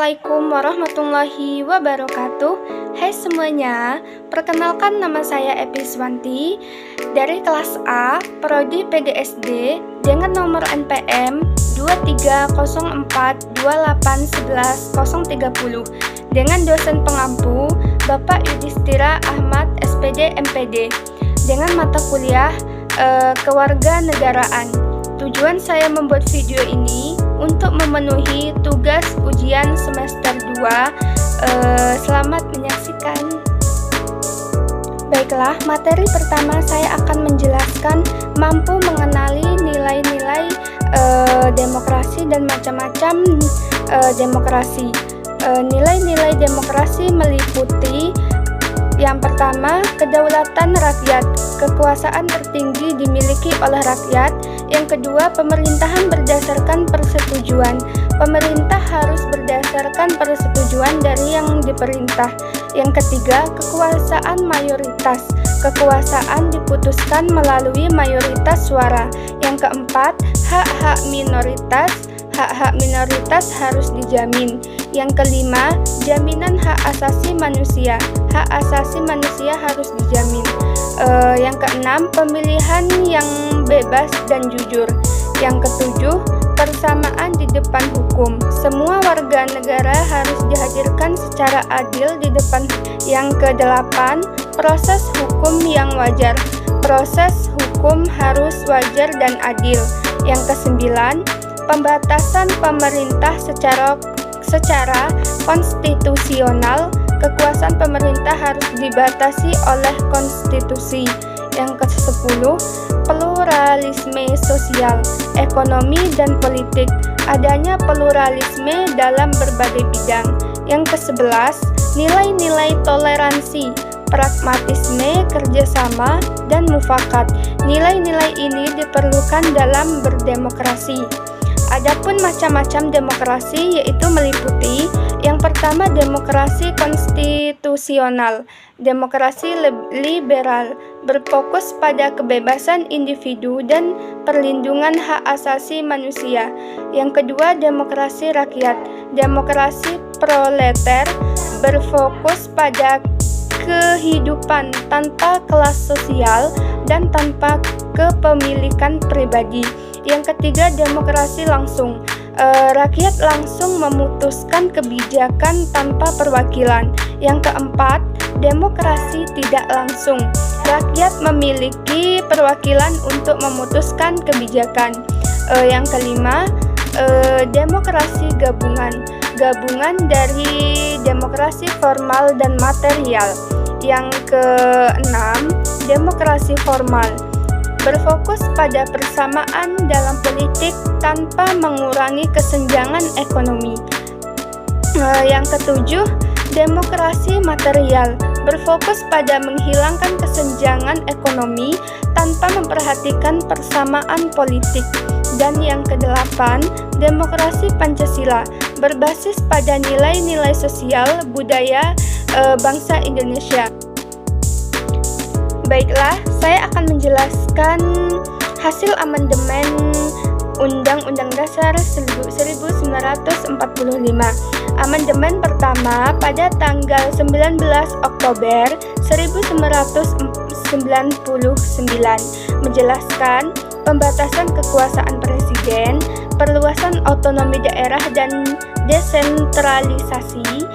Assalamualaikum warahmatullahi wabarakatuh. Hai semuanya, perkenalkan nama saya Epi Swanti dari kelas A, Prodi PGSD dengan nomor NPM 230428111030 dengan dosen pengampu Bapak Yudhistira Ahmad SPD MPD dengan mata kuliah kewarganegaraan. Tujuan saya membuat video ini untuk memenuhi tugas ujian semester 2. Selamat menyaksikan. Baiklah, materi pertama saya akan menjelaskan mampu mengenali nilai-nilai demokrasi dan macam-macam demokrasi. Nilai-nilai demokrasi meliputi yang pertama, kedaulatan rakyat. Kekuasaan tertinggi dimiliki oleh rakyat. Yang kedua, pemerintahan berdasarkan persetujuan. Pemerintah harus berdasarkan persetujuan dari yang diperintah. Yang ketiga, kekuasaan mayoritas. Kekuasaan diputuskan melalui mayoritas suara. Yang keempat, hak-hak minoritas. Hak-hak minoritas harus dijamin. Yang kelima, jaminan hak asasi manusia. Hak asasi manusia harus dijamin. Yang keenam, pemilihan yang bebas dan jujur. Yang ketujuh, persamaan di depan hukum. Semua warga negara harus dihadirkan secara adil di depan. Yang kedelapan, proses hukum yang wajar. Proses hukum harus wajar dan adil. Yang kesembilan, pembatasan pemerintah secara konstitusional. Kekuasaan pemerintah harus dibatasi oleh konstitusi. Yang ke-10, pluralisme sosial, ekonomi, dan politik. Adanya pluralisme dalam berbagai bidang. Yang ke-11, nilai-nilai toleransi, pragmatisme, kerjasama, dan mufakat. Nilai-nilai ini diperlukan dalam berdemokrasi. Adapun macam-macam demokrasi yaitu meliputi yang pertama, demokrasi konstitusional. Demokrasi liberal berfokus pada kebebasan individu dan perlindungan hak asasi manusia. Yang kedua, demokrasi rakyat. Demokrasi proleter berfokus pada kehidupan tanpa kelas sosial dan tanpa kepemilikan pribadi. Yang ketiga, demokrasi langsung. Rakyat langsung memutuskan kebijakan tanpa perwakilan. Yang keempat, demokrasi tidak langsung. Rakyat memiliki perwakilan untuk memutuskan kebijakan. Yang kelima, demokrasi gabungan. Gabungan dari demokrasi formal dan material. Yang keenam, demokrasi formal. Berfokus pada persamaan dalam politik tanpa mengurangi kesenjangan ekonomi. Yang ketujuh, demokrasi material. Berfokus pada menghilangkan kesenjangan ekonomi tanpa memperhatikan persamaan politik. Dan yang kedelapan, demokrasi Pancasila. Berbasis pada nilai-nilai sosial budaya bangsa Indonesia. Baiklah, saya akan menjelaskan hasil amandemen Undang-Undang Dasar 1945. Amandemen pertama pada tanggal 19 Oktober 1999 menjelaskan pembatasan kekuasaan presiden, perluasan otonomi daerah dan desentralisasi,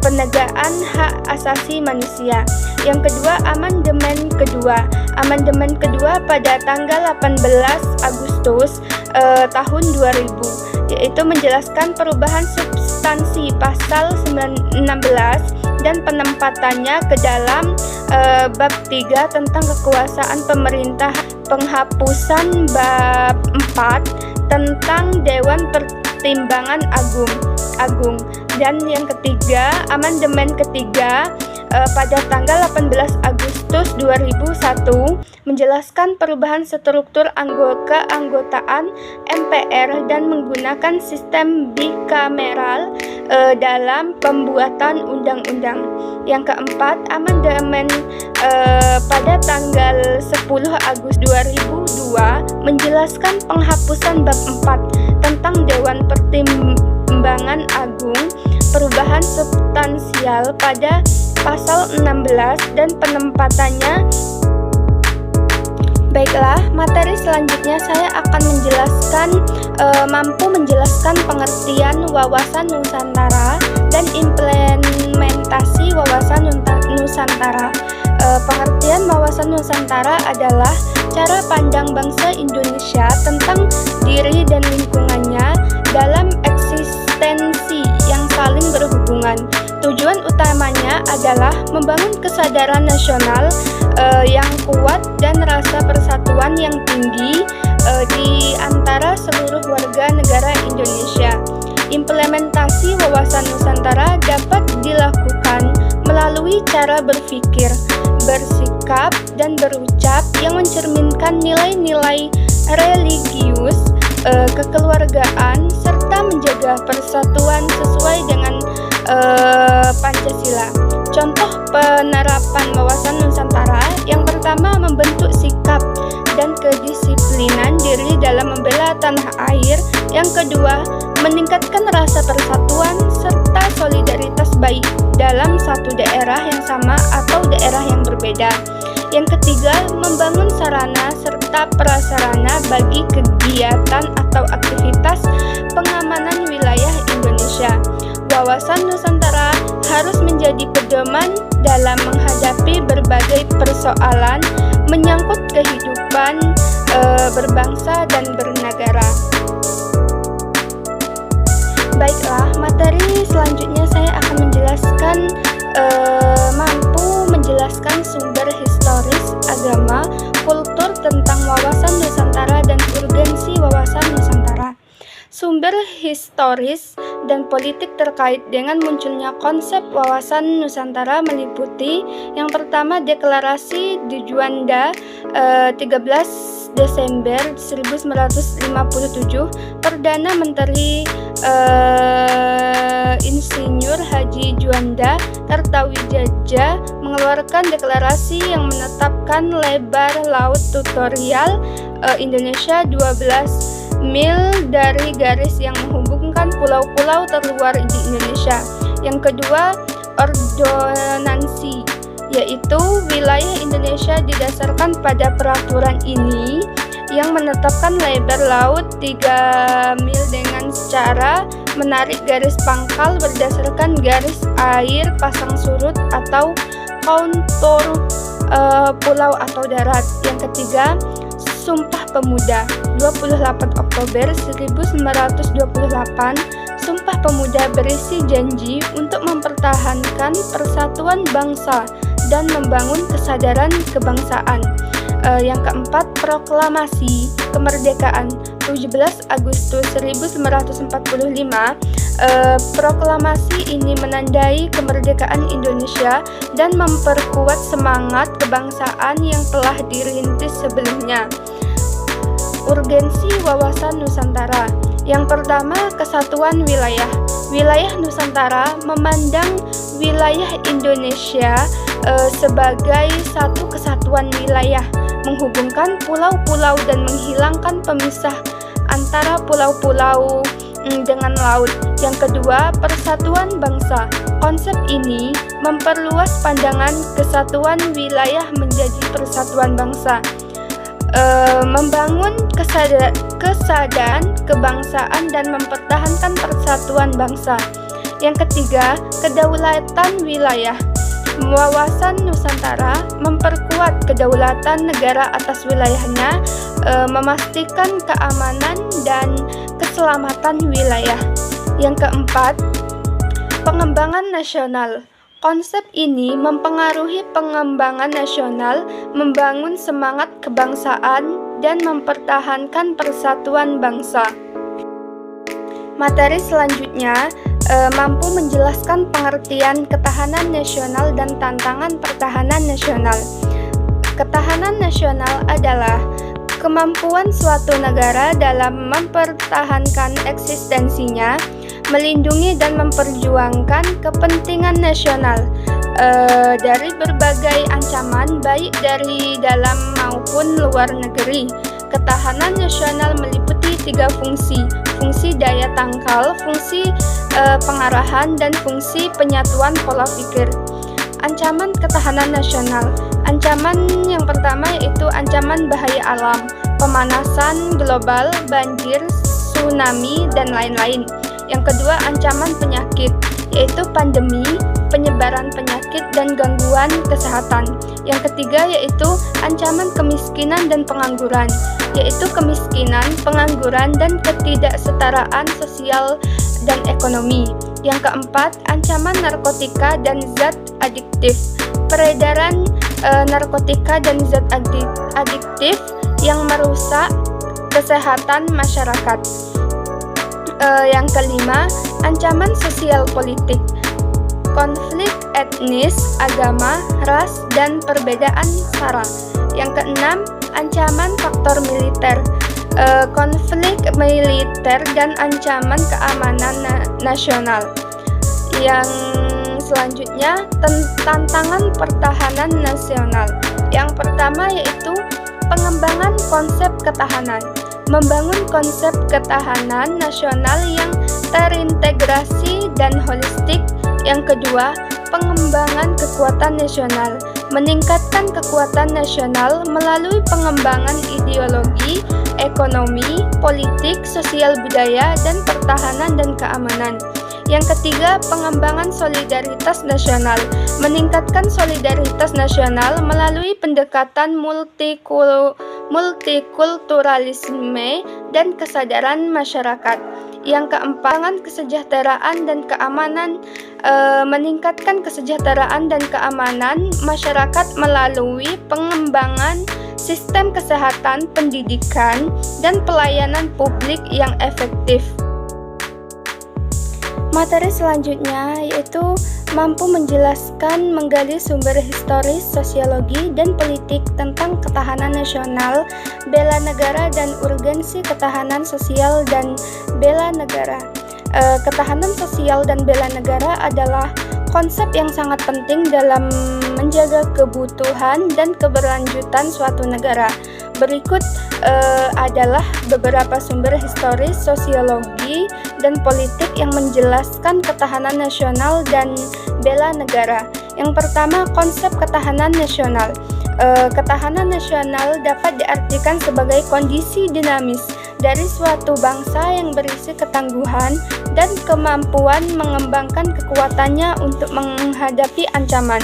penegakan hak asasi manusia. Yang kedua, amandemen kedua. Amandemen kedua pada tanggal 18 Agustus tahun 2000, yaitu menjelaskan perubahan substansi pasal 16 dan penempatannya ke dalam bab 3 tentang kekuasaan pemerintah, penghapusan bab 4 tentang Dewan Pertimbangan Agung. Dan yang ketiga, amandemen ketiga pada tanggal 18 Agustus 2001 menjelaskan perubahan struktur keanggotaan MPR dan menggunakan sistem bikameral dalam pembuatan undang-undang. Yang keempat, amandemen pada tanggal 10 Agustus 2002 menjelaskan penghapusan bab 4 tentang Dewan Pertimbangan Agung perubahan substansial pada pasal 16 dan penempatannya. Baiklah, materi selanjutnya saya akan mampu menjelaskan pengertian wawasan Nusantara dan implementasi wawasan Nusantara. Pengertian wawasan Nusantara adalah cara pandang bangsa Indonesia tentang diri dan lingkungannya dalam eksistensi yang saling berhubungan. Tujuan utamanya adalah membangun kesadaran nasional yang kuat dan rasa persatuan yang tinggi di antara seluruh warga negara Indonesia. Implementasi wawasan Nusantara dapat dilakukan melalui cara berpikir, bersikap, dan berucap yang mencerminkan nilai-nilai religius, kekeluargaan, serta menjaga persatuan sesuai dengan Pancasila. Contoh penerapan wawasan Nusantara: yang pertama, membentuk sikap dan kedisiplinan diri dalam membela tanah air. Yang kedua, meningkatkan rasa persatuan serta solidaritas baik dalam satu daerah yang sama atau daerah yang berbeda. Yang ketiga, membangun sarana serta prasarana bagi kegiatan atau aktivitas pengamanan wilayah Indonesia. Wawasan Nusantara harus menjadi pedoman dalam menghadapi berbagai persoalan menyangkut kehidupan berbangsa dan bernegara. Baiklah, materi selanjutnya saya akan mampu menjelaskan sumber historis, agama, kultur tentang wawasan Nusantara dan urgensi wawasan Nusantara. Sumber historis dan politik terkait dengan munculnya konsep wawasan Nusantara meliputi: yang pertama, Deklarasi di Juanda 13 Desember 1957, Perdana Menteri Insinyur Haji Juanda Kertawijaya mengeluarkan deklarasi yang menetapkan lebar laut teritorial Indonesia 12 mil dari garis yang menghubungkan pulau-pulau terluar di Indonesia. Yang kedua, ordonansi, yaitu wilayah Indonesia didasarkan pada peraturan ini yang menetapkan lebar laut 3 mil dengan cara menarik garis pangkal berdasarkan garis air pasang surut atau kontur pulau atau darat. Yang ketiga, Sumpah Pemuda 28 Oktober 1928. Sumpah Pemuda berisi janji untuk mempertahankan persatuan bangsa dan membangun kesadaran kebangsaan. Yang keempat, Proklamasi Kemerdekaan 17 Agustus 1945. Proklamasi ini menandai kemerdekaan Indonesia dan memperkuat semangat kebangsaan yang telah dirintis sebelumnya. Urgensi wawasan Nusantara. Yang pertama, kesatuan wilayah. Wilayah Nusantara memandang wilayah Indonesia sebagai satu kesatuan wilayah, menghubungkan pulau-pulau dan menghilangkan pemisah antara pulau-pulau dengan laut. Yang kedua, persatuan bangsa. Konsep ini memperluas pandangan kesatuan wilayah menjadi persatuan bangsa, membangun kesadaran kebangsaan dan mempertahankan persatuan bangsa. Yang ketiga, kedaulatan wilayah. Wawasan Nusantara memperkuat kedaulatan negara atas wilayahnya, memastikan keamanan dan keselamatan wilayah. Yang keempat, pengembangan nasional. Konsep ini mempengaruhi pengembangan nasional, membangun semangat kebangsaan, dan mempertahankan persatuan bangsa. Materi selanjutnya mampu menjelaskan pengertian ketahanan nasional dan tantangan pertahanan nasional. Ketahanan nasional adalah kemampuan suatu negara dalam mempertahankan eksistensinya, melindungi dan memperjuangkan kepentingan nasional dari berbagai ancaman baik dari dalam maupun luar negeri. Ketahanan nasional meliputi 3 fungsi. fungsi daya tangkal, fungsi pengarahan, dan fungsi penyatuan pola pikir. Ancaman ketahanan nasional. Ancaman yang pertama yaitu ancaman bahaya alam, pemanasan global, banjir, tsunami, dan lain-lain. Yang kedua, ancaman penyakit, yaitu pandemi, penyebaran penyakit, dan gangguan kesehatan. Yang ketiga yaitu ancaman kemiskinan dan pengangguran, yaitu kemiskinan, pengangguran, dan ketidaksetaraan sosial dan ekonomi. Yang keempat, ancaman narkotika dan zat adiktif, peredaran narkotika dan zat adiktif yang merusak kesehatan masyarakat. Yang kelima, ancaman sosial politik, konflik etnis, agama, ras, dan perbedaan sara. Yang keenam, ancaman faktor militer, konflik militer dan ancaman keamanan nasional. Yang selanjutnya, tantangan pertahanan nasional. Yang pertama yaitu pengembangan konsep ketahanan, membangun konsep ketahanan nasional yang terintegrasi dan holistik. Yang kedua, pengembangan kekuatan nasional, meningkatkan kekuatan nasional melalui pengembangan ideologi, ekonomi, politik, sosial budaya, dan pertahanan dan keamanan. Yang ketiga, pengembangan solidaritas nasional, meningkatkan solidaritas nasional melalui pendekatan multikulturalisme dan kesadaran masyarakat. Yang keempat, kesejahteraan dan keamanan, meningkatkan kesejahteraan dan keamanan masyarakat melalui pengembangan sistem kesehatan, pendidikan, dan pelayanan publik yang efektif. Materi selanjutnya yaitu mampu menjelaskan, menggali sumber historis, sosiologi, dan politik tentang ketahanan nasional, bela negara, dan urgensi ketahanan sosial dan bela negara. Ketahanan sosial dan bela negara adalah konsep yang sangat penting dalam menjaga kebutuhan dan keberlanjutan suatu negara. Berikut adalah beberapa sumber historis, sosiologi, dan politik yang menjelaskan ketahanan nasional dan bela negara. Yang pertama, konsep ketahanan nasional. Ketahanan nasional dapat diartikan sebagai kondisi dinamis dari suatu bangsa yang berisi ketangguhan dan kemampuan mengembangkan kekuatannya untuk menghadapi ancaman.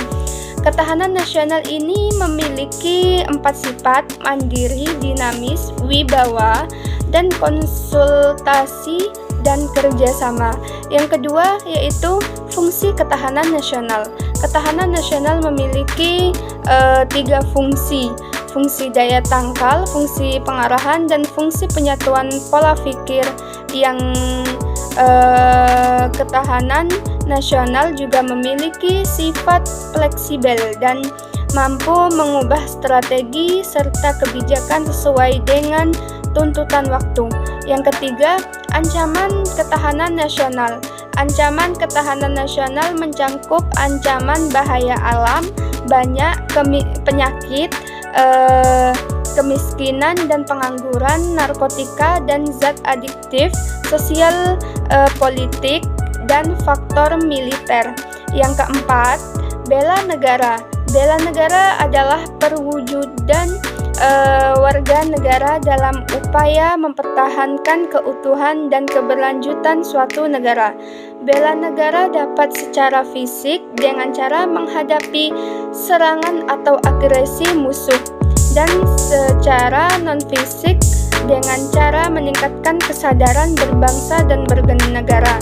Ketahanan nasional ini memiliki 4 sifat: mandiri, dinamis, wibawa, dan konsultasi dan kerjasama. Yang kedua yaitu fungsi ketahanan nasional. Ketahanan nasional memiliki 3 fungsi: fungsi daya tangkal, fungsi pengarahan, dan fungsi penyatuan pola pikir. Yang ketahanan nasional juga memiliki sifat fleksibel dan mampu mengubah strategi serta kebijakan sesuai dengan tuntutan waktu. Yang ketiga, ancaman ketahanan nasional. Ancaman ketahanan nasional mencakup ancaman bahaya alam, banyak penyakit, kemiskinan dan pengangguran, narkotika dan zat adiktif, sosial, politik, dan faktor militer. Yang keempat, bela negara. Bela negara adalah perwujudan warga negara dalam upaya mempertahankan keutuhan dan keberlanjutan suatu negara. Bela negara dapat secara fisik dengan cara menghadapi serangan atau agresi musuh, dan secara non-fisik dengan cara meningkatkan kesadaran berbangsa dan bernegara.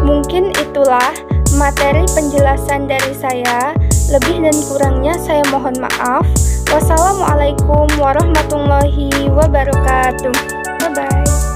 Mungkin itulah materi penjelasan dari saya. Lebih dan kurangnya saya mohon maaf. Wassalamualaikum warahmatullahi wabarakatuh. Bye-bye.